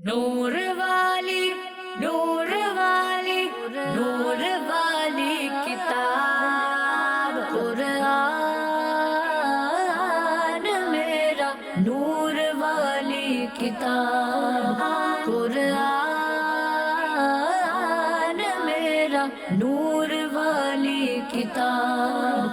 نور والی نور والی نور والی کتاب قرآن میرا نور والی کتاب قرآن میرا نور والی کتاب۔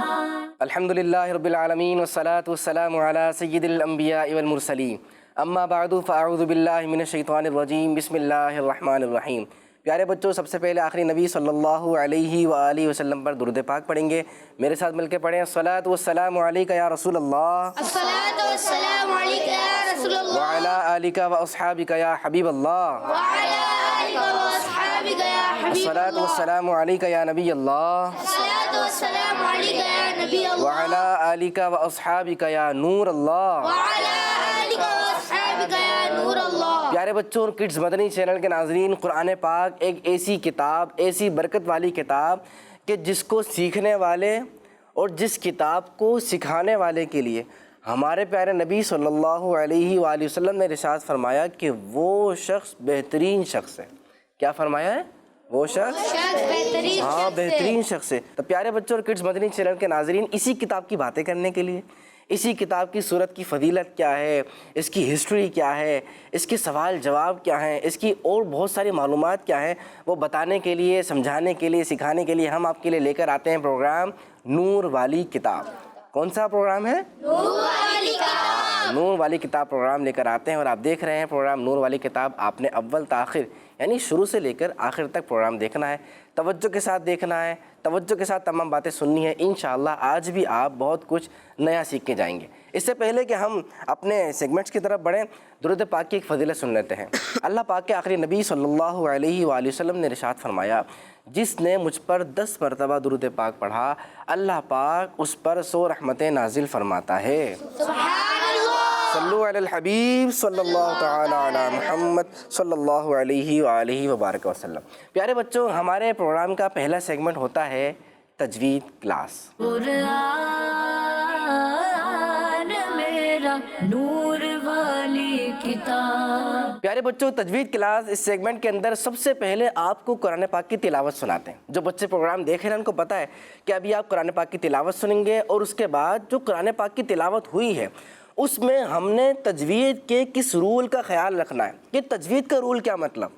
الحمدللہ رب العالمین والصلاة والسلام علی سید الانبیاء والمرسلین، اما بعد فاعوذ باللہ من الشیطان الرجیم، بسم اللہ الرحمن الرحیم۔ پیارے بچوں، سب سے پہلے آخری نبی صلی اللہ علیہ وآلہ وسلم پر درود پاک پڑھیں گے۔ میرے ساتھ مل کے پڑھیں، الصلاۃ والسلام علیک یا رسول اللہ، الصلاۃ والسلام علیک یا رسول اللہ، وعلی آلک واصحابک یا حبیب اللہ، وعلی آلک واصحابک یا حبیب الصلاۃ اللہ، والسلام علیک یا نبی اللہ، الصلاۃ والسلام علیک یا نبی اللہ، وعلی آلک واصحابک یا نور اللہ۔ وعلی آلک واصحابک یا نور اللہ۔ پیارے بچوں اور کڈز مدنی چینل کے ناظرین، قرآن پاک ایک ایسی کتاب، ایسی برکت والی کتاب کہ جس کو سیکھنے والے اور جس کتاب کو سکھانے والے کے لیے ہمارے پیارے نبی صلی اللہ علیہ وآلہ وسلم نے ارشاد فرمایا کہ وہ شخص بہترین شخص ہے۔ کیا فرمایا ہے؟ وہ شخص بہترین بہترین شخص ہے۔ تو پیارے بچوں اور کڈز مدنی چینل کے ناظرین، اسی کتاب کی باتیں کرنے کے لیے، اسی کتاب کی صورت کی فضیلت کیا ہے، اس کی ہسٹری کیا ہے، اس کے سوال جواب کیا ہیں، اس کی اور بہت ساری معلومات کیا ہیں، وہ بتانے کے لیے، سمجھانے کے لیے، سکھانے کے لیے ہم آپ کے لیے لے کر آتے ہیں پروگرام نور والی کتاب۔ کون سا پروگرام ہے؟ نور والی کتاب۔ نور والی کتاب پروگرام لے کر آتے ہیں، اور آپ دیکھ رہے ہیں پروگرام نور والی کتاب۔ آپ نے اول تاخیر یعنی شروع سے لے کر آخر تک پروگرام دیکھنا ہے، توجہ کے ساتھ دیکھنا ہے، توجہ کے ساتھ تمام باتیں سننی ہے۔ انشاءاللہ آج بھی آپ بہت کچھ نیا سیکھ کے جائیں گے۔ اس سے پہلے کہ ہم اپنے سیگمنٹس کی طرف بڑھیں، درود پاک کی ایک فضیلت سن لیتے ہیں۔ اللہ پاک کے آخری نبی صلی اللہ علیہ وآلہ وسلم نے ارشاد فرمایا، جس نے مجھ پر 10 مرتبہ درود پاک پڑھا، اللہ پاک اس پر 100 رحمتیں نازل فرماتا ہے۔ سبحان اللہ۔ صلو علی الحبیب صلی اللہ تعالی علی محمد صلی اللہ علیہ وآلہ وبارک وسلم۔ پیارے بچوں، ہمارے پروگرام کا پہلا سیگمنٹ ہوتا ہے تجوید کلاس۔ قرآن میرا نور والی کتاب۔ پیارے بچوں، تجوید کلاس اس سیگمنٹ کے اندر سب سے پہلے آپ کو قرآن پاک کی تلاوت سناتے ہیں۔ جو بچے پروگرام دیکھ رہے ہیں ان کو پتہ ہے کہ ابھی آپ قرآن پاک کی تلاوت سنیں گے، اور اس کے بعد جو قرآن پاک کی تلاوت ہوئی ہے اس میں ہم نے تجوید کے کس رول کا خیال رکھنا ہے۔ کہ تجوید کا رول کیا مطلب؟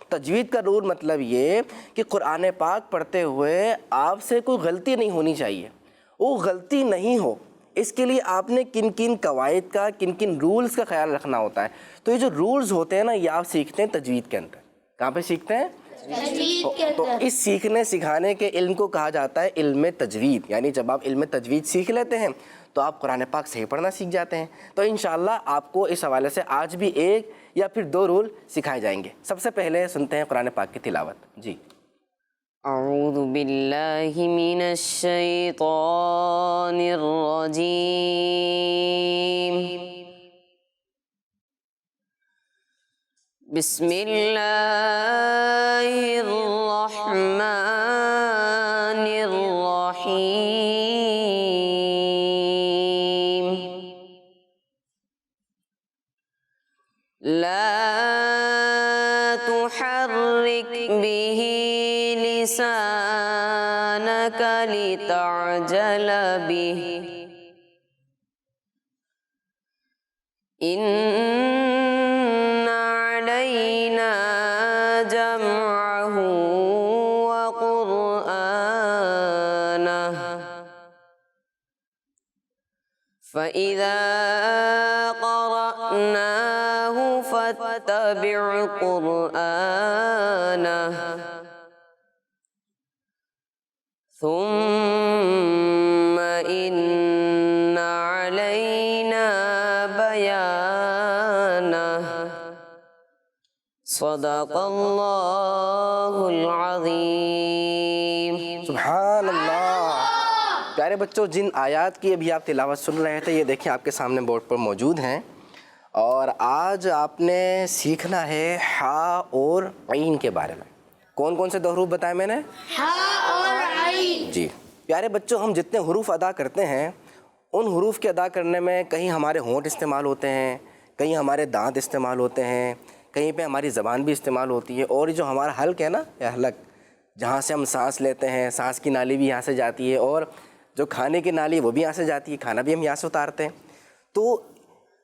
تجوید کا رول مطلب یہ کہ قرآن پاک پڑھتے ہوئے آپ سے کوئی غلطی نہیں ہونی چاہیے، وہ غلطی نہیں ہو، اس کے لیے آپ نے کن کن قواعد کا، کن کن رولز کا خیال رکھنا ہوتا ہے۔ تو یہ جو رولز ہوتے ہیں نا، یہ آپ سیکھتے ہیں تجوید کے اندر۔ کہاں پہ سیکھتے ہیں؟ تجوید کے تو اندر۔ اس سیکھنے سکھانے کے علم کو کہا جاتا ہے علم تجوید۔ یعنی جب آپ علم تجوید سیکھ لیتے ہیں تو آپ قرآن پاک صحیح پڑھنا سیکھ جاتے ہیں۔ تو انشاءاللہ آپ کو اس حوالے سے آج بھی ایک یا پھر 2 رول سکھائے جائیں گے۔ سب سے پہلے سنتے ہیں قرآن پاک کی تلاوت۔ جی۔ اعوذ باللہ من الشیطان الرجیم، بسم اللہ الرحمن الرحیم، لا تحرک به لسانک لتعجل به، ان علینا جمعہ وقرآنہ، فإذا قرأناه فاتبع قرآنه، ثم إن علينا بيانه، صدق اللہ العظیم۔ سبحان اللہ۔ پیارے بچوں، جن آیات کی ابھی آپ تلاوت سن رہے تھے، یہ دیکھیں آپ کے سامنے بورڈ پر موجود ہیں، اور آج آپ نے سیکھنا ہے ہا اور عین کے بارے میں۔ کون کون سے 2 حروف بتائے میں نے؟ ہا اور عین۔ جی پیارے بچوں، ہم جتنے حروف ادا کرتے ہیں ان حروف کے ادا کرنے میں کہیں ہمارے ہونٹ استعمال ہوتے ہیں، کہیں ہمارے دانت استعمال ہوتے ہیں، کہیں پہ ہماری زبان بھی استعمال ہوتی ہے، اور جو ہمارا حلق ہے نا، یہ حلق جہاں سے ہم سانس لیتے ہیں، سانس کی نالی بھی یہاں سے جاتی ہے، اور جو کھانے کی نالی وہ بھی یہاں سے جاتی ہے، کھانا بھی ہم یہاں سے اتارتے ہیں. تو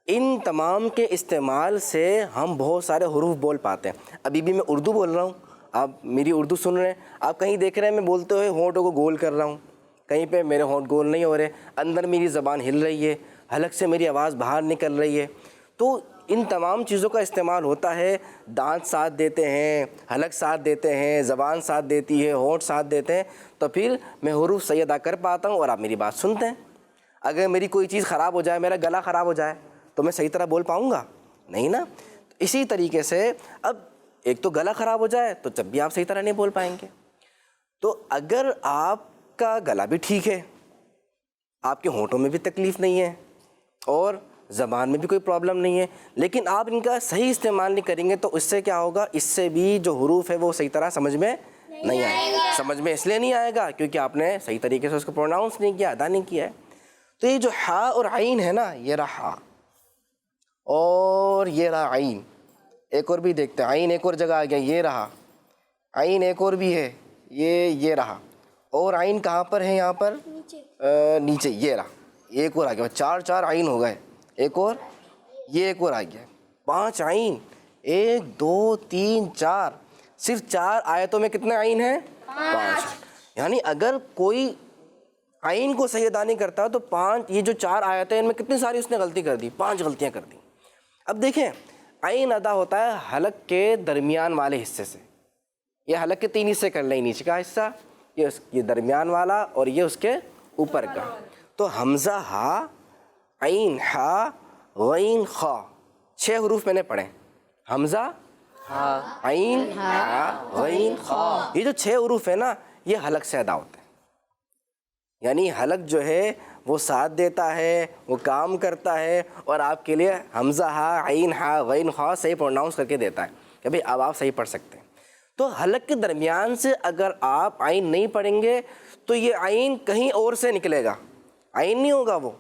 ان تمام کے استعمال سے ہم بہت سارے حروف بول پاتے ہیں. ابھی بھی میں اردو بول رہا ہوں، آپ میری اردو سن رہے ہیں، آپ کہیں دیکھ رہے ہیں میں بولتے ہوئے ہونٹوں کو گول کر رہا ہوں، کہیں پہ میرے ہونٹ گول نہیں ہو رہے، اندر میری زبان ہل رہی ہے، حلق سے میری آواز باہر نکل رہی ہے. تو ان تمام چیزوں کا استعمال ہوتا ہے. دانت ساتھ دیتے ہیں، حلق ساتھ دیتے ہیں، زبان ساتھ دیتی ہے، ہونٹ ساتھ دیتے ہیں، تو پھر میں حروف صحیح ادا کر پاتا ہوں اور آپ میری بات سنتے ہیں. اگر میری کوئی چیز خراب ہو جائے، میرا گلا خراب ہو جائے، تو میں صحیح طرح بول پاؤں گا؟ نہیں نا. اسی طریقے سے اب ایک تو گلا خراب ہو جائے تو جب بھی آپ صحیح طرح نہیں بول پائیں گے. تو اگر آپ کا گلا بھی ٹھیک ہے، آپ کے ہونٹوں میں بھی تکلیف نہیں ہے، اور زبان میں بھی کوئی پرابلم نہیں ہے، لیکن آپ ان کا صحیح استعمال نہیں کریں گے، تو اس سے کیا ہوگا؟ اس سے بھی جو حروف ہے وہ صحیح طرح سمجھ میں نہیں آئے گا. سمجھ میں اس لیے نہیں آئے گا کیونکہ آپ نے صحیح طریقے سے اس کو پروناؤنس نہیں کیا، ادا نہیں کیا ہے. تو یہ جو ہا اور عین ہے نا، یہ رہا ہا اور یہ رہا عین. ایک اور بھی دیکھتے ہیں، عین ایک اور جگہ آ گیا، یہ رہا عین. ایک اور بھی ہے، یہ رہا. اور عین کہاں پر ہے؟ یہاں پر نیچے، یہ رہا. ایک اور آ گیا، چار عین ہو گئے. ایک اور، یہ ایک اور آ گیا، 5 عین. 1 2 3 4. صرف 4 آیتوں میں کتنے عین ہیں؟ 5. یعنی اگر کوئی عین کو صحیح ادا نہیں کرتا تو 5، یہ جو 4 آیتیں ان میں کتنی ساری اس نے غلطی کر دی؟ 5 غلطیاں کر دی. اب دیکھیں، عین ادا ہوتا ہے حلق کے درمیان والے حصے سے. یہ حلق کے 3 حصے کر لیں، نیچے کا حصہ، یہ درمیان والا، اور یہ اس کے اوپر کا. تو حمزہ ہا، عین ہا، غین خا، 6 حروف میں نے پڑھے. حمزہ ہا، عین ہا، غین خا. یہ جو 6 حروف ہیں نا، یہ حلق سے ادا ہوتے ہیں. یعنی حلق جو ہے وہ ساتھ دیتا ہے، وہ کام کرتا ہے، اور آپ کے لیے حمزہ ہا، عین ہا، غین خا صحیح پروناؤنس کر کے دیتا ہے کہ بھئی اب آپ صحیح پڑھ سکتے ہیں. تو حلق کے درمیان سے اگر آپ عین نہیں پڑھیں گے تو یہ عین کہیں اور سے نکلے گا، عین نہیں ہوگا. وہ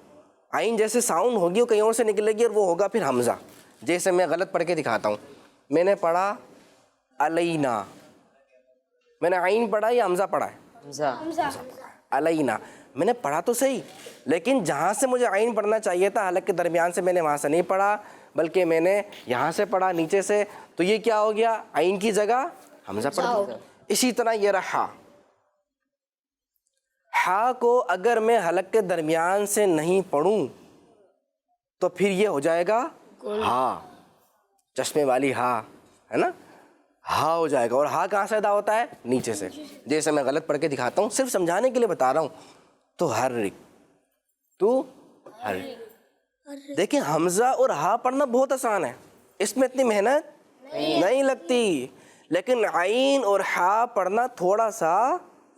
عین جیسے ساؤنڈ ہوگی وہ کہیں اور سے نکلے گی، اور وہ ہوگا پھر حمزہ. جیسے میں غلط پڑھ کے دکھاتا ہوں. میں نے پڑھا علینا، میں نے عین پڑھا یا حمزہ پڑھا ہے؟ حمزہ. علینا. میں نے پڑھا تو صحیح، لیکن جہاں سے مجھے عین پڑھنا چاہیے تھا حلق کے درمیان سے، میں نے وہاں سے نہیں پڑھا، بلکہ میں نے یہاں سے پڑھا، نیچے سے. تو یہ کیا ہو گیا؟ عین کی جگہ حمزہ پڑھ دیا. اسی طرح یہ رہا. ہا کو اگر میں حلق کے درمیان سے نہیں پڑھوں تو پھر یہ ہو جائے گا ہا، چشمے والی ہا ہے نا، ہا ہو جائے گا. اور ہا کہاں سے ادا ہوتا ہے؟ نیچے سے. جیسے میں غلط پڑھ کے دکھاتا ہوں، صرف سمجھانے کے لیے بتا رہا ہوں. تو حرک، تو حرک. دیکھیں حمزہ اور ہا پڑھنا بہت آسان ہے، اس میں اتنی محنت نہیں لگتی، لیکن عین اور ہا پڑھنا تھوڑا سا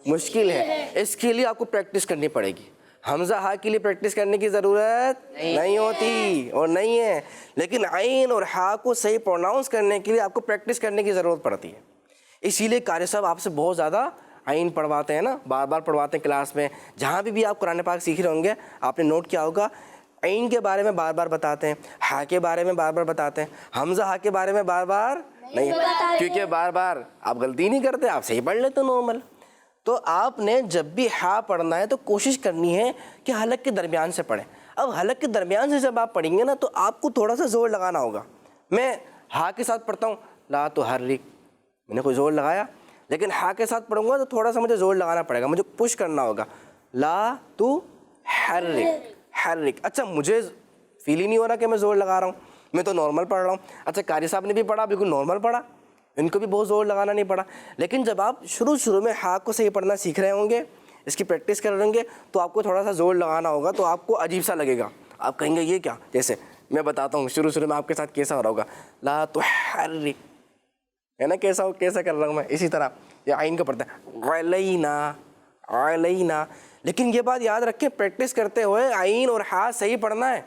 مشکل ہے. اس کے لیے آپ کو پریکٹس کرنی پڑے گی. حمزہ ہا کے لیے پریکٹس کرنے کی ضرورت نہیں ہوتی اور نہیں ہے، لیکن عین اور ہا کو صحیح پروناؤنس کرنے کے لیے آپ کو پریکٹس کرنے کی ضرورت پڑتی ہے. اسی لیے قاری صاحب آپ سے بہت زیادہ عین پڑھواتے ہیں نا، بار بار پڑھواتے ہیں کلاس میں. جہاں بھی آپ قرآن پاک سیکھ رہے ہوں گے آپ نے نوٹ کیا ہوگا، عین کے بارے میں بار بار بتاتے ہیں، ہا کے بارے میں بار بار بتاتے ہیں، حمزہ ہا کے بارے میں بار بار نہیں، کیونکہ بار بار آپ غلطی نہیں کرتے، آپ صحیح پڑھ لیتے نارمل. تو آپ نے جب بھی ہا پڑھنا ہے تو کوشش کرنی ہے کہ حلق کے درمیان سے پڑھیں. اب حلق کے درمیان سے جب آپ پڑھیں گے نا تو آپ کو تھوڑا سا زور لگانا ہوگا. میں ہا کے ساتھ پڑھتا ہوں، لا تو حرک، میں نے کوئی زور لگایا، لیکن ہا کے ساتھ پڑھوں گا تو تھوڑا سا مجھے زور لگانا پڑے گا، مجھے پش کرنا ہوگا. لا تو حرک، حرک. اچھا مجھے فیل ہی نہیں ہو رہا کہ میں زور لگا رہا ہوں، میں تو نارمل پڑھ رہا ہوں. اچھا قاری صاحب نے بھی پڑھا، بالکل نارمل پڑھا، ان کو بھی بہت زور لگانا نہیں پڑا. لیکن جب آپ شروع میں ہا کو صحیح پڑھنا سیکھ رہے ہوں گے، اس کی پریکٹس کر رہے ہوں گے، تو آپ کو تھوڑا سا زور لگانا ہوگا، تو آپ کو عجیب سا لگے گا. آپ کہیں گے یہ کیا؟ جیسے میں بتاتا ہوں شروع میں آپ کے ساتھ کیسا ہو رہا ہوگا، لا تحرک ہے نا، کیسا کر رہا ہوں میں. اسی طرح یہ عین کا پڑھتا ہے علینا، علینا. لیکن یہ بات یاد رکھیں، پریکٹس کرتے ہوئے عین اور ہا صحیح پڑھنا ہے.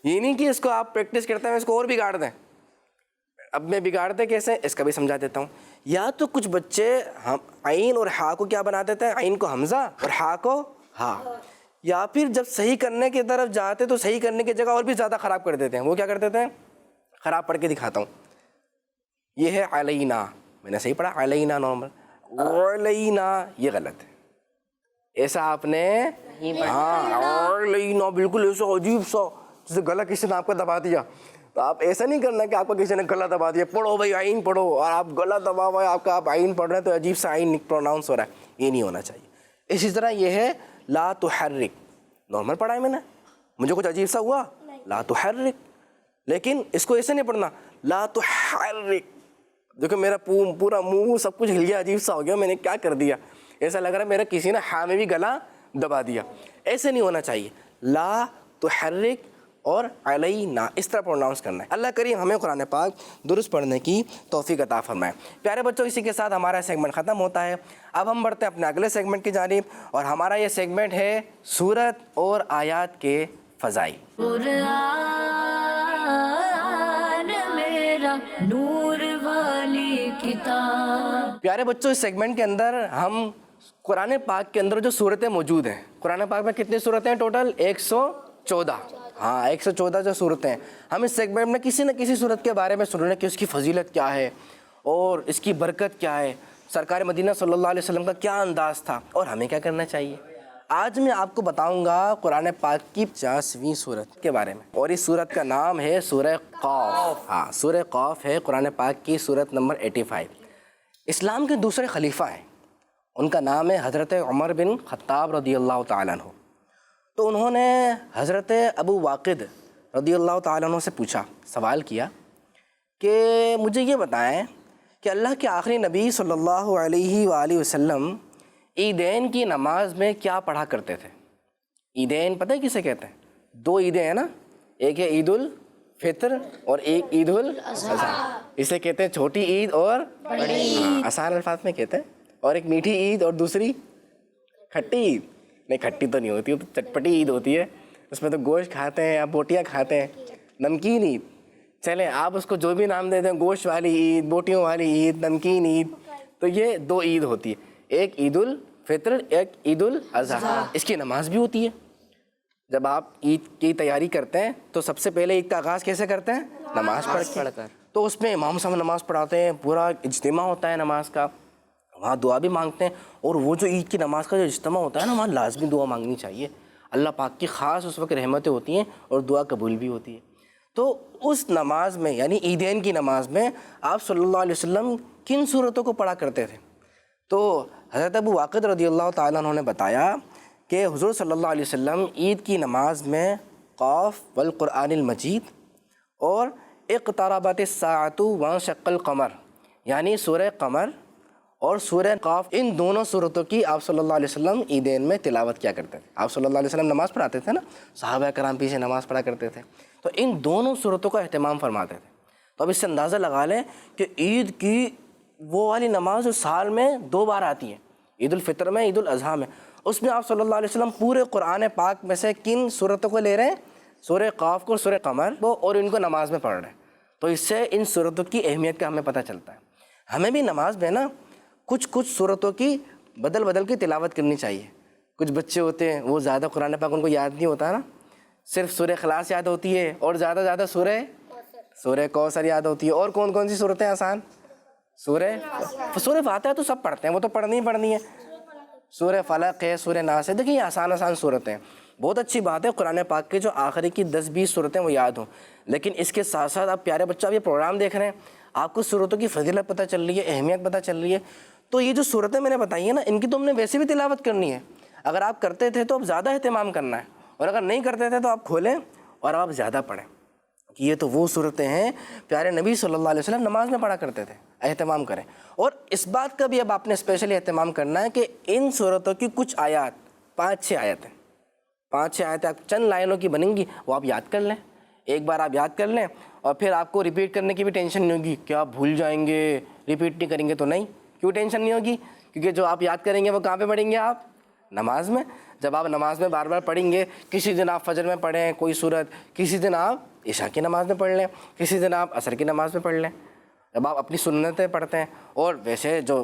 یہ نہیں کہ اس کو آپ پریکٹس کرتے ہیں اس کو اور بگاڑ دیں. اب میں بگاڑتے کیسے اس کا بھی سمجھا دیتا ہوں. یا تو کچھ بچے عین اور ہا کو کیا بنا دیتے ہیں، عین کو حمزہ اور ہا کو ہا، یا پھر جب صحیح کرنے کی طرف جاتے تو صحیح کرنے کی جگہ اور بھی زیادہ خراب کر دیتے ہیں. وہ کیا کر دیتے ہیں؟ خراب پڑھ کے دکھاتا ہوں. یہ ہے علینا، میں نے صحیح پڑھا علینا نارمل، علینا یہ غلط ہے، ایسا آپ نے ہاں علینا بالکل ایسا عجیب سا جیسے گلا کسی نے آپ کا دبا دیا، تو آپ ایسا نہیں کرنا کہ آپ کا کسی نے گلا دبا دیا، پڑھو بھائی آئین پڑھو، اور آپ گلا دبا ہوا ہے آپ کا، آپ آئین پڑھ رہے ہیں تو عجیب سا آئین پروناؤنس ہو رہا ہے، یہ نہیں ہونا چاہیے۔ اسی طرح یہ ہے لا تحرک، نارمل پڑھا ہے میں نے، مجھے کچھ عجیب سا ہوا لا تحرک، لیکن اس کو ایسے نہیں پڑھنا لا تحرک، دیکھو میرا پورا منہ سب کچھ ہل گیا، عجیب سا ہو گیا، میں نے کیا کر دیا، ایسا لگ رہا ہے میرا کسی نے ہاں میں بھی گلا دبا دیا، ایسے نہیں ہونا چاہیے، لا تحرک اور علینا اس طرح پروناؤنس کرنا ہے۔ اللہ کریم ہمیں قرآن پاک درست پڑھنے کی توفیق عطا فرمائے۔ پیارے بچوں، اسی کے ساتھ ہمارا سیگمنٹ ختم ہوتا ہے، اب ہم بڑھتے ہیں اپنے اگلے سیگمنٹ کی جانب، اور ہمارا یہ سیگمنٹ ہے سورت اور آیات کے فضائل۔ قرآن میرا نور والی کتاب۔ پیارے بچوں، اس سیگمنٹ کے اندر ہم قرآن پاک کے اندر جو صورتیں موجود ہیں، قرآن پاک میں کتنی صورتیں ہیں ٹوٹل؟ 114، ہاں 114 جو صورتیں ہیں، ہم اس سیگمنٹ میں کسی نہ کسی صورت کے بارے میں سن رہے ہیں کہ اس کی فضیلت کیا ہے اور اس کی برکت کیا ہے، سرکار مدینہ صلی اللہ علیہ وسلم کا کیا انداز تھا اور ہمیں کیا کرنا چاہیے۔ آج میں آپ کو بتاؤں گا قرآن پاک کی 50ویں صورت کے بارے میں، اور اس صورت کا نام ہے سورہ قاف۔ ہاں سورہ قاف ہے قرآن پاک کی صورت نمبر 85۔ اسلام کے دوسرے خلیفہ ہیں، ان کا نام ہے حضرت عمر بن خطاب رضی اللہ تعالیٰ عنہ۔ تو انہوں نے حضرت ابو واقد رضی اللہ تعالیٰ عنہ سے پوچھا، سوال کیا کہ مجھے یہ بتائیں کہ اللہ کے آخری نبی صلی اللہ علیہ وآلہ وسلم عیدین کی نماز میں کیا پڑھا کرتے تھے؟ عیدین پتہ ہے کسے کہتے ہیں؟ 2 عیدیں ہیں نا، ایک ہے عید الفطر اور ایک عید الاضحیٰ، اسے کہتے ہیں چھوٹی عید اور بڑی عید، آسان الفاظ میں کہتے ہیں، اور ایک میٹھی عید اور دوسری کھٹی عید، نہیں کھٹی تو نہیں ہوتی، وہ تو چٹپٹی عید ہوتی ہے، اس میں تو گوشت کھاتے ہیں یا بوٹیاں کھاتے ہیں، نمکین عید، چلیں آپ اس کو جو بھی نام دے دیں، گوشت والی عید، بوٹیوں والی عید، نمکین عید، تو یہ 2 عید ہوتی ہے، ایک عید الفطر ایک عید الاضحیٰ۔ اس کی نماز بھی ہوتی ہے، جب آپ عید کی تیاری کرتے ہیں تو سب سے پہلے عید کا آغاز کیسے کرتے ہیں؟ نماز پڑھ کر، تو اس میں امام صاحب نماز پڑھاتے ہیں، پورا اجتماع ہوتا ہے نماز کا، وہاں دعا بھی مانگتے ہیں، اور وہ جو عید کی نماز کا جو اجتماع ہوتا ہے نا، وہاں لازمی دعا مانگنی چاہیے، اللہ پاک کی خاص اس وقت رحمتیں ہوتی ہیں اور دعا قبول بھی ہوتی ہے۔ تو اس نماز میں یعنی عیدین کی نماز میں آپ صلی اللہ علیہ وسلم کن صورتوں کو پڑھا کرتے تھے؟ تو حضرت ابو واقد رضی اللہ تعالیٰ عنہ نے بتایا کہ حضور صلی اللہ علیہ وسلم عید کی نماز میں قاف والقرآن المجید اور اقتربت الساعۃ وانشق القمر یعنی سورہ قمر اور سورہ قاف، ان دونوں صورتوں کی آپ صلی اللہ علیہ وسلم عیدین میں تلاوت کیا کرتے تھے۔ آپ صلی اللہ علیہ وسلم نماز پڑھاتے تھے نا، صحابہ کرام پیچھے نماز پڑھا کرتے تھے، تو ان دونوں صورتوں کا اہتمام فرماتے تھے۔ تو اب اس سے اندازہ لگا لیں کہ عید کی وہ والی نماز جو سال میں 2 بار آتی ہے، عید الفطر میں، عید الاضحیٰ میں، اس میں آپ صلی اللہ علیہ وسلم پورے قرآن پاک میں سے کن صورتوں کو لے رہے ہیں؟ سورہ قاف کو، سورہ قمر کو، اور ان کو نماز میں پڑھ رہے ہیں۔ تو اس سے ان صورتوں کی اہمیت کا ہمیں پتہ چلتا ہے۔ ہمیں بھی نماز میں نا کچھ صورتوں کی بدل کے تلاوت کرنی چاہیے۔ کچھ بچے ہوتے ہیں وہ زیادہ قرآن پاک ان کو یاد نہیں ہوتا نا، صرف سورہ اخلاص یاد ہوتی ہے اور زیادہ سورہ کوثر یاد ہوتی ہے، اور کون سی صورتیں آسان؟ سورہ فاتحہ تو سب پڑھتے ہیں، وہ تو پڑھنی ہے، سورہ فلق ہے، سورہ ناس ہے، دیکھیں یہ آسان صورتیں ہیں۔ بہت اچھی بات ہے قرآن پاک کے جو آخری کی 10-20 صورتیں وہ یاد ہوں، لیکن اس کے ساتھ ساتھ آپ پیارے بچہ، آپ یہ پروگرام دیکھ رہے ہیں، آپ کو صورتوں کی فضیلت پتہ چل رہی ہے، اہمیت پتہ چل رہی ہے، تو یہ جو صورتیں میں نے بتائی ہیں نا، ان کی تو ہم نے ویسے بھی تلاوت کرنی ہے۔ اگر آپ کرتے تھے تو اب زیادہ اہتمام کرنا ہے، اور اگر نہیں کرتے تھے تو آپ کھولیں اور آپ زیادہ پڑھیں، کہ یہ تو وہ صورتیں ہیں پیارے نبی صلی اللہ علیہ وسلم نماز میں پڑھا کرتے تھے، اہتمام کریں۔ اور اس بات کا بھی اب آپ نے اسپیشلی اہتمام کرنا ہے کہ ان صورتوں کی کچھ آیات، 5-6 آیتیں، 5-6 آیتیں آپ چند لائنوں کی بنیں گی، وہ آپ یاد کر لیں، ایک بار آپ یاد کر لیں، اور پھر آپ کو ریپیٹ کرنے کی بھی ٹینشن نہیں ہوگی کہ آپ بھول جائیں گے، ریپیٹ نہیں کریں گے تو نہیں۔ کیوں ٹینشن نہیں ہوگی؟ کیونکہ جو آپ یاد کریں گے وہ کہاں پہ پڑھیں گے؟ آپ نماز میں۔ جب آپ نماز میں بار بار پڑھیں گے، کسی دن آپ فجر میں پڑھیں کوئی صورت، کسی دن آپ عشاء کی نماز میں پڑھ لیں، کسی دن آپ عصر کی نماز میں پڑھ لیں، جب آپ اپنی سنتیں پڑھتے ہیں۔ اور ویسے جو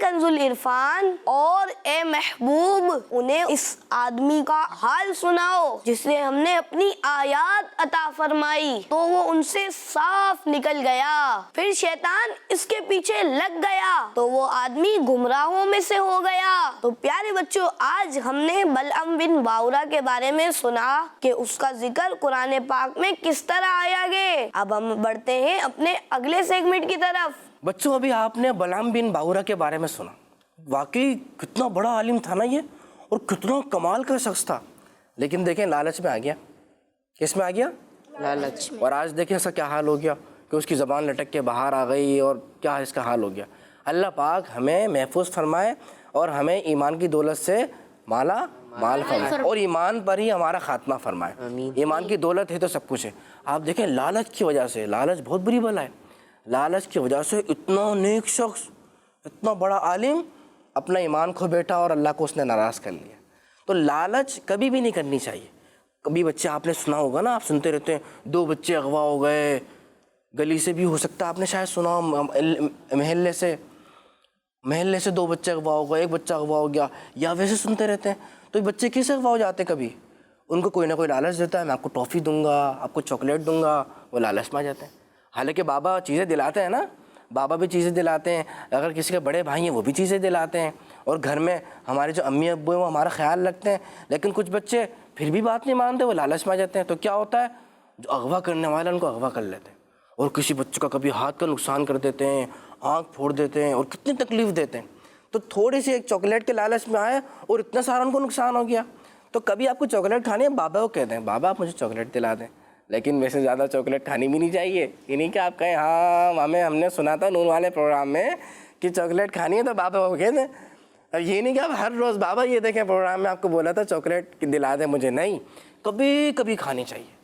کنز العرفان، اور اے محبوب انہیں اس آدمی کا حال سناؤ جسے ہم نے اپنی آیات عطا فرمائی تو وہ ان سے صاف نکل گیا، پھر شیطان اس کے پیچھے لگ گیا تو وہ آدمی گمراہوں میں سے ہو گیا۔ تو پیارے بچوں، آج ہم نے بلعم بن باورا کے بارے میں سنا کہ اس کا ذکر قرآن پاک میں کس طرح آیا گے۔ اب ہم بڑھتے ہیں اپنے اگلے سیگمنٹ کی طرف۔ بچوں، ابھی آپ نے بلعم بن باورا کے بارے میں سنا، واقعی کتنا بڑا عالم تھا نا یہ، اور کتنا کمال کا شخص تھا، لیکن دیکھیں لالچ میں آ گیا۔ کس میں آ گیا؟ لالچ۔ اور آج دیکھیں اس کا کیا حال ہو گیا کہ اس کی زبان لٹک کے باہر آ گئی، اور کیا اس کا حال ہو گیا۔ اللہ پاک ہمیں محفوظ فرمائے اور ہمیں ایمان کی دولت سے مالا مال فرمائے، اور ایمان پر ہی ہمارا خاتمہ فرمائے۔ ایمان کی دولت ہے تو سب کچھ ہے۔ آپ دیکھیں لالچ کی وجہ سے، لالچ بہت بری بلا ہے، لالچ کی وجہ سے اتنا نیک شخص، اتنا بڑا عالم اپنا ایمان کھو بیٹھا اور اللہ کو اس نے ناراض کر لیا۔ تو لالچ کبھی بھی نہیں کرنی چاہیے۔ کبھی بچے آپ نے سنا ہوگا نا، آپ سنتے رہتے ہیں 2 بچے اغوا ہو گئے، گلی سے بھی ہو سکتا ہے، آپ نے شاید سنا ہو، محلے سے 2 بچے اغوا ہو گئے، 1 بچہ اغوا ہو گیا، یا ویسے سنتے رہتے ہیں۔ تو بچے کیسے اغوا ہو جاتے؟ کبھی ان کو کوئی نہ کوئی لالچ دیتا ہے، میں آپ کو ٹافی دوں گا، آپ کو چاکلیٹ دوں گا، وہ لالچ میں آ جاتے ہیں۔ حالانکہ بابا چیزیں دلاتے ہیں نا، بابا بھی چیزیں دلاتے ہیں، اگر کسی کے بڑے بھائی ہیں وہ بھی چیزیں دلاتے ہیں، اور گھر میں ہمارے جو امی ابو ہیں وہ ہمارا خیال رکھتے ہیں، لیکن کچھ بچے پھر بھی بات نہیں مانتے، وہ لالچ میں آ جاتے ہیں۔ تو کیا ہوتا ہے، جو اغوا کرنے والے ان کو اغوا کر لیتے ہیں، اور کسی بچوں کا کبھی ہاتھ کا نقصان کر دیتے ہیں، آنکھ پھوڑ دیتے ہیں، اور کتنی تکلیف دیتے ہیں۔ تو تھوڑی سی ایک چاکلیٹ کے لالچ میں آئے اور اتنا سارا ان کو نقصان ہو گیا۔ تو کبھی آپ کو چاکلیٹ کھانی ہے، بابا کو کہتے ہیں بابا آپ مجھے چاکلیٹ دلا دیں، لیکن ویسے زیادہ چاکلیٹ کھانی بھی نہیں چاہیے۔ یہ نہیں کہ آپ کہیں ہاں ہم نے سنا تھا نون والے پروگرام میں کہ چاکلیٹ کھانی ہے تو بابا کو کہتے ہیں۔ اب یہ نہیں کہ آپ ہر روز بابا یہ دیکھیں پروگرام میں آپ کو بولا تھا چاکلیٹ دلا دیں مجھے، نہیں، کبھی کبھی کھانی چاہیے،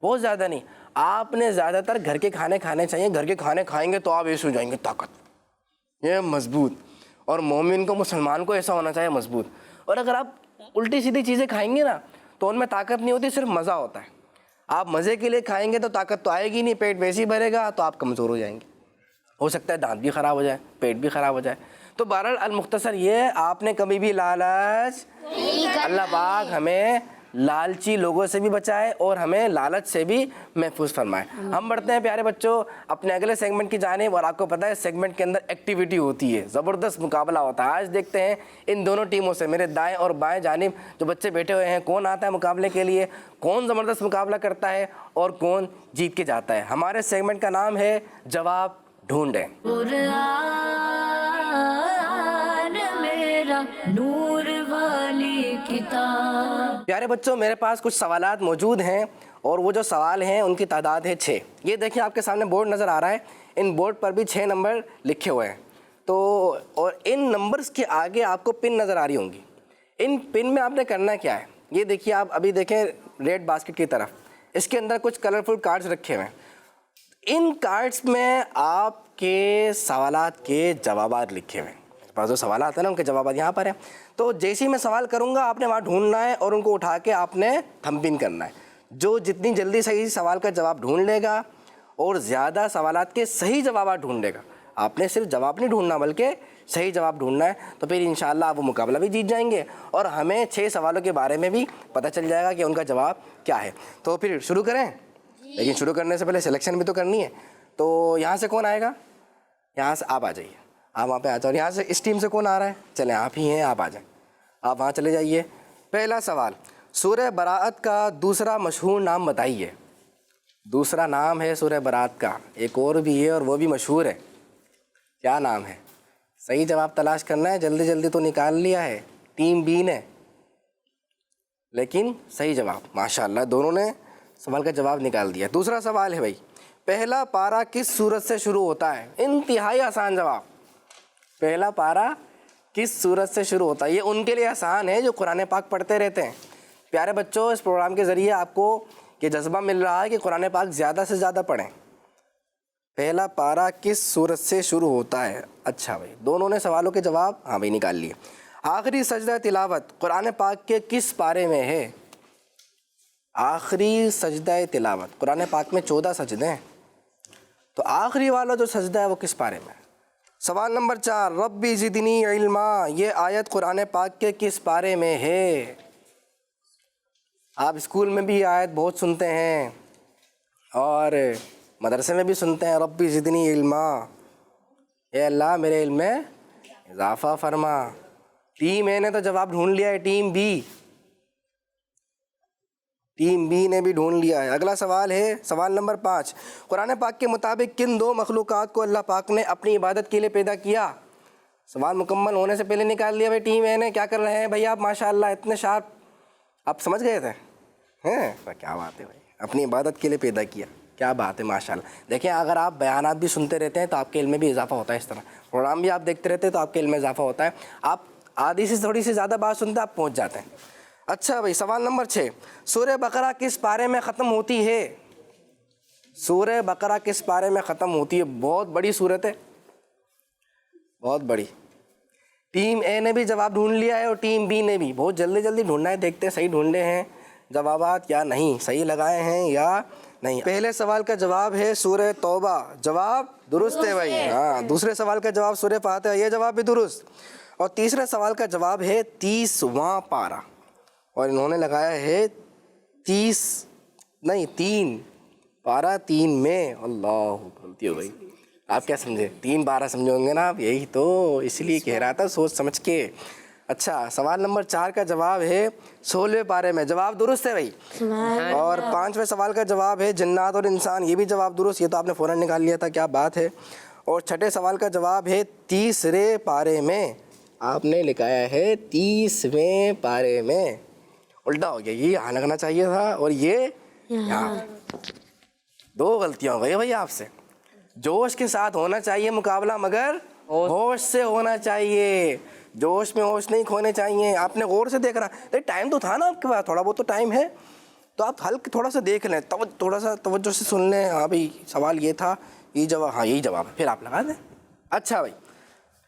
بہت زیادہ نہیں۔ آپ نے زیادہ تر گھر کے کھانے کھانے چاہیے، گھر کے کھانے کھائیں گے تو آپ ایسے ہو جائیں گے طاقت، یہ مضبوط، اور مومن کو مسلمان کو ایسا ہونا چاہیے مضبوط۔ اور اگر آپ الٹی سیدھی چیزیں کھائیں گے نا تو ان میں طاقت نہیں ہوتی، صرف مزہ ہوتا ہے۔ آپ مزے کے لیے کھائیں گے تو طاقت تو آئے گی نہیں، پیٹ ویسے ہی بھرے گا تو آپ کمزور ہو جائیں گے، ہو سکتا ہے دانت بھی خراب ہو جائے، پیٹ بھی خراب ہو جائے۔ تو بہرحال المختصر یہ، آپ نے کبھی بھی لالچ، اللہ پاک ہمیں لالچی لوگوں سے بھی بچائے اور ہمیں لالچ سے بھی محفوظ فرمائے۔ ہم بڑھتے ہیں پیارے بچوں اپنے اگلے سیگمنٹ کی جانب، اور آپ کو پتہ ہے سیگمنٹ کے اندر ایکٹیویٹی ہوتی ہے، زبردست مقابلہ ہوتا ہے۔ آج دیکھتے ہیں ان دونوں ٹیموں سے، میرے دائیں اور بائیں جانب جو بچے بیٹھے ہوئے ہیں، کون آتا ہے مقابلے کے لیے، کون زبردست مقابلہ کرتا ہے اور کون جیت کے جاتا ہے۔ ہمارے سیگمنٹ کا نام ہے جواب ڈھونڈیں۔ قرآن میرا نور والی کتاب۔ پیارے بچوں، میرے پاس کچھ سوالات موجود ہیں، اور وہ جو سوال ہیں ان کی تعداد ہے 6۔ یہ دیکھیں آپ کے سامنے بورڈ نظر آ رہا ہے، ان بورڈ پر بھی 6 نمبر لکھے ہوئے ہیں۔ تو اور ان نمبرز کے آگے آپ کو پن نظر آ رہی ہوں گی۔ ان پن میں آپ نے کرنا کیا ہے، یہ دیکھیے، آپ ابھی دیکھیں ریڈ باسکٹ کی طرف، اس کے اندر کچھ کلرفل کارڈز رکھے ہوئے ہیں۔ ان کارڈز میں آپ کے سوالات کے جوابات لکھے ہوئے ہیں، جو سوالات ہیں نا ان کے جوابات یہاں پر ہیں۔ تو جیسے ہی میں سوال کروں گا آپ نے وہاں ڈھونڈنا ہے اور ان کو اٹھا کے آپ نے تھم پن کرنا ہے۔ جو جتنی جلدی صحیح سوال کا جواب ڈھونڈ لے گا اور زیادہ سوالات کے صحیح جوابات ڈھونڈ لے گا، آپ نے صرف جواب نہیں ڈھونڈنا بلکہ صحیح جواب ڈھونڈنا ہے، تو پھر انشاءاللہ آپ وہ مقابلہ بھی جیت جائیں گے، اور ہمیں 6 سوالوں کے بارے میں بھی پتہ چل جائے گا کہ ان کا جواب کیا ہے۔ تو پھر شروع کریں، لیکن شروع کرنے سے پہلے سلیکشن بھی تو کرنی ہے۔ تو یہاں سے کون آئے گا؟ یہاں سے آپ آ جائیے، آپ وہاں پہ آ جاؤ۔ اور یہاں سے اس ٹیم سے کون آ رہا ہے؟ چلیں آپ ہی ہیں، آپ آ جائیں، آپ وہاں چلے جائیے۔ پہلا سوال، سورہ براءت کا دوسرا مشہور نام بتائیے۔ دوسرا نام ہے سورہ براءت کا، ایک اور بھی ہے اور وہ بھی مشہور ہے، کیا نام ہے؟ صحیح جواب تلاش کرنا ہے، جلدی جلدی تو نکال لیا ہے ٹیم بی نے، لیکن صحیح جواب ماشاءاللہ دونوں نے سوال کا جواب نکال دیا۔ دوسرا سوال ہے بھائی، پہلا پارہ کس سورت سے شروع ہوتا ہے؟ انتہائی آسان جواب، پہلا پارہ کس سورت سے شروع ہوتا ہے؟ یہ ان کے لیے آسان ہے جو قرآن پاک پڑھتے رہتے ہیں۔ پیارے بچوں، اس پروگرام کے ذریعے آپ کو یہ جذبہ مل رہا ہے کہ قرآن پاک زیادہ سے زیادہ پڑھیں۔ پہلا پارہ کس سورت سے شروع ہوتا ہے؟ اچھا بھائی، دونوں نے سوالوں کے جواب ہاں بھائی نکال لیے۔ آخری سجدہ تلاوت قرآن پاک کے کس پارے میں ہے؟ آخری سجدہ تلاوت. قرآن پاک میں 14 سجدے ہیں, تو آخری والا جو سجدہ ہے وہ کس پارے میں ہے؟ سوال نمبر 4, ربی زدنی علما, یہ آیت قرآن پاک کے کس پارے میں ہے؟ آپ اسکول میں بھی آیت بہت سنتے ہیں اور مدرسے میں بھی سنتے ہیں, ربی زدنی علما, اے اللہ میرے علم میں اضافہ فرما. ٹیم اے نے تو جواب ڈھونڈ لیا ہے, ٹیم بی نے بھی ڈھونڈ لیا ہے. اگلا سوال ہے سوال نمبر 5, قرآن پاک کے مطابق کن 2 مخلوقات کو اللہ پاک نے اپنی عبادت کے لیے پیدا کیا؟ سوال مکمل ہونے سے پہلے نکال لیا بھائی ٹیم اے نے. کیا کر رہے ہیں بھائی آپ؟ ماشاءاللہ اتنے شارپ, آپ سمجھ گئے تھے ہیں؟ کیا بات ہے بھائی, اپنی عبادت کے لیے پیدا کیا, کیا بات ہے ماشاءاللہ. دیکھیں اگر آپ بیانات بھی سنتے رہتے ہیں تو آپ کے علم میں بھی اضافہ ہوتا ہے, اس طرح پروگرام بھی آپ دیکھتے رہتے ہیں تو آپ کے علم میں اضافہ ہوتا ہے. آپ آدھی سے تھوڑی سی زیادہ بات سنتے آپ پہنچ جاتے ہیں. اچھا بھائی, سوال نمبر 6, سورہ بقرہ کس پارے میں ختم ہوتی ہے؟ سورہ بقرہ کس پارے میں ختم ہوتی ہے؟ بہت بڑی سورت ہے, بہت بڑی. ٹیم اے نے بھی جواب ڈھونڈ لیا ہے اور ٹیم بی نے بھی. بہت جلدی جلدی ڈھونڈنا ہے, دیکھتے ہیں صحیح ڈھونڈے ہیں جوابات یا نہیں, صحیح لگائے ہیں یا نہیں. پہلے سوال کا جواب ہے سورہ توبہ, جواب درست ہے بھائی. ہاں, دوسرے سوال کا جواب سورہ فاتحہ, یہ جواب بھی درست. اور تیسرے سوال کا جواب ہے 30واں پارہ, اور انہوں نے لگایا ہے 3 پارہ 3 میں. اللہ غلطی ہو گئی. آپ کیا سمجھے؟ 3 پارہ سمجھے ہوں گے نا آپ, یہی تو اس لیے کہہ رہا تھا سوچ سمجھ کے. اچھا, سوال نمبر 4 کا جواب ہے 16ویں پارے میں, جواب درست ہے بھائی. اور 5ویں سوال کا جواب ہے جنات اور انسان, یہ بھی جواب درست, یہ تو آپ نے فوراً نکال لیا تھا, کیا بات ہے. اور 6ٹھے سوال کا جواب ہے 30ویں پارے میں, آپ نے لکھایا ہے 30ویں پارے میں. الٹا ہو گیا, یہ یہاں لگنا چاہیے تھا اور یہ یہاں. 2 غلطیاں ہو گئی بھائی آپ سے. جوش کے ساتھ ہونا چاہیے مقابلہ, مگر ہوش سے ہونا چاہیے, جوش میں ہوش نہیں کھونے چاہیے. آپ نے غور سے دیکھ رہا, ٹائم تو تھا نا آپ کے پاس, تھوڑا بہت تو ٹائم ہے, تو آپ ہلکا تھوڑا سا دیکھ لیں, تھوڑا سا توجہ سے سن لیں. ہاں بھائی سوال یہ تھا, یہ جواب, ہاں یہی جواب ہے, پھر آپ لگا دیں. اچھا بھائی,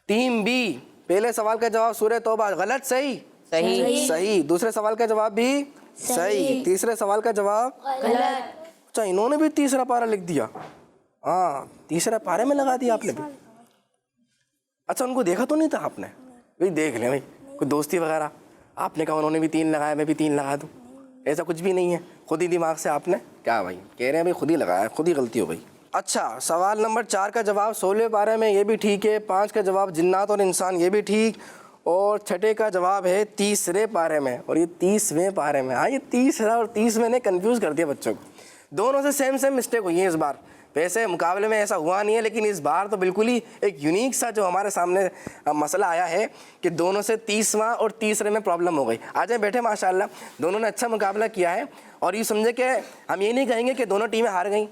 ٹیم بی, پہلے سوال کا جواب سورہ توبہ, غلط صحیح؟ صحیح. دوسرے سوال کا جواب بھی صحیح. تیسرے سوال کا جواب غلط. اچھا, انہوں نے بھی 3 پارہ لکھ دیا. ہاں, 3 پارے میں لگا دیا آپ نے بھی. اچھا, ان کو دیکھا تو نہیں تھا آپ نے؟ بھائی دیکھ لیں بھائی, کوئی دوستی وغیرہ. آپ نے کہا انہوں نے بھی 3 لگایا, میں بھی 3 لگا دوں, ایسا کچھ بھی نہیں ہے. خود ہی دماغ سے آپ نے کیا بھائی کہہ رہے ہیں بھائی, خود ہی لگایا, خود ہی غلطی ہو گئی. اچھا, سوال نمبر 4 کا جواب 16ویں پارے میں, یہ بھی ٹھیک ہے. 5 کا جواب جنات اور انسان, یہ بھی ٹھیک. اور 6ٹھے کا جواب ہے 30ویں پارے میں, اور یہ 30ویں پارے میں. ہاں, یہ 30 اور 30 نے کنفیوز کر دیا بچوں کو. دونوں سے سیم مسٹیک ہوئی ہے اس بار. ویسے مقابلے میں ایسا ہوا نہیں ہے, لیکن اس بار تو بالکل ہی ایک یونیک سا جو ہمارے سامنے مسئلہ آیا ہے کہ دونوں سے 30واں اور 30 میں پرابلم ہو گئی. آ جائیں بیٹھے, ماشاءاللہ دونوں نے اچھا مقابلہ کیا ہے. اور یہ سمجھے کہ ہم یہ نہیں کہیں گے کہ دونوں ٹیمیں ہار گئیں,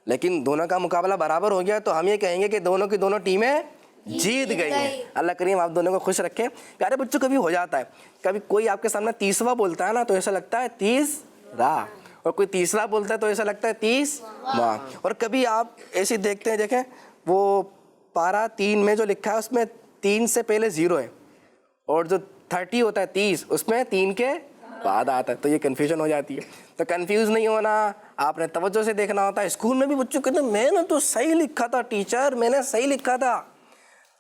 لیکن دونوں کا مقابلہ برابر ہو گیا, تو ہم یہ کہیں گے کہ دونوں کی دونوں ٹیمیں جیت گئی ہیں. اللہ کریم آپ دونوں کو خوش رکھے. پیارے بچوں, کبھی ہو جاتا ہے, کبھی کوئی آپ کے سامنے 30واں بولتا ہے نا, تو ایسا لگتا ہے 30 اور کوئی 30 بولتا ہے تو ایسا لگتا ہے 30 واں. اور کبھی آپ ایسے دیکھتے ہیں, دیکھیں وہ پارہ 3 میں جو لکھا ہے اس میں 3 سے پہلے 0 ہے, اور جو 30 ہوتا ہے 30 اس میں 3 کے بعد آتا ہے, تو یہ کنفیوژن ہو جاتی ہے. تو کنفیوز نہیں ہونا, آپ نے توجہ سے دیکھنا ہوتا ہے. اسکول میں بھی بچوں کہتے ہیں میں نے تو صحیح لکھا تھا ٹیچر, میں نے صحیح لکھا تھا.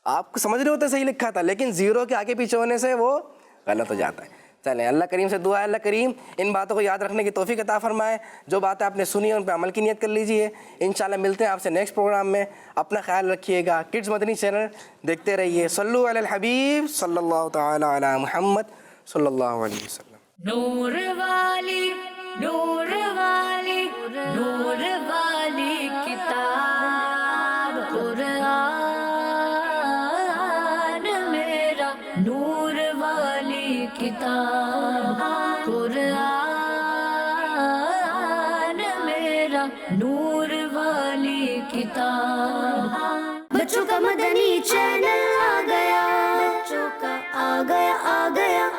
آپ کو سمجھ رہے ہوتے صحیح لکھا تھا, لیکن 0 کے آگے پیچھے ہونے سے وہ غلط ہو جاتا ہے. چلیں, اللہ کریم سے دعا ہے اللہ کریم ان باتوں کو یاد رکھنے کی توفیق عطا فرمائے. جو باتیں آپ نے سنی ہیں ان پہ عمل کی نیت کر لیجئے. انشاءاللہ ملتے ہیں آپ سے نیکسٹ پروگرام میں. اپنا خیال رکھیے گا. کڈز مدنی چینل دیکھتے رہیے. صلو علی الحبیب صلی اللہ تعالی علی محمد صلی اللہ علیہ وسلم. نور والی نور والی نور والی کتاب قرآن میرا, نور والی کتاب قرآن میرا, نور والی کتاب. بچوں کا مدنی چینل آ گیا, بچوں کا آ گیا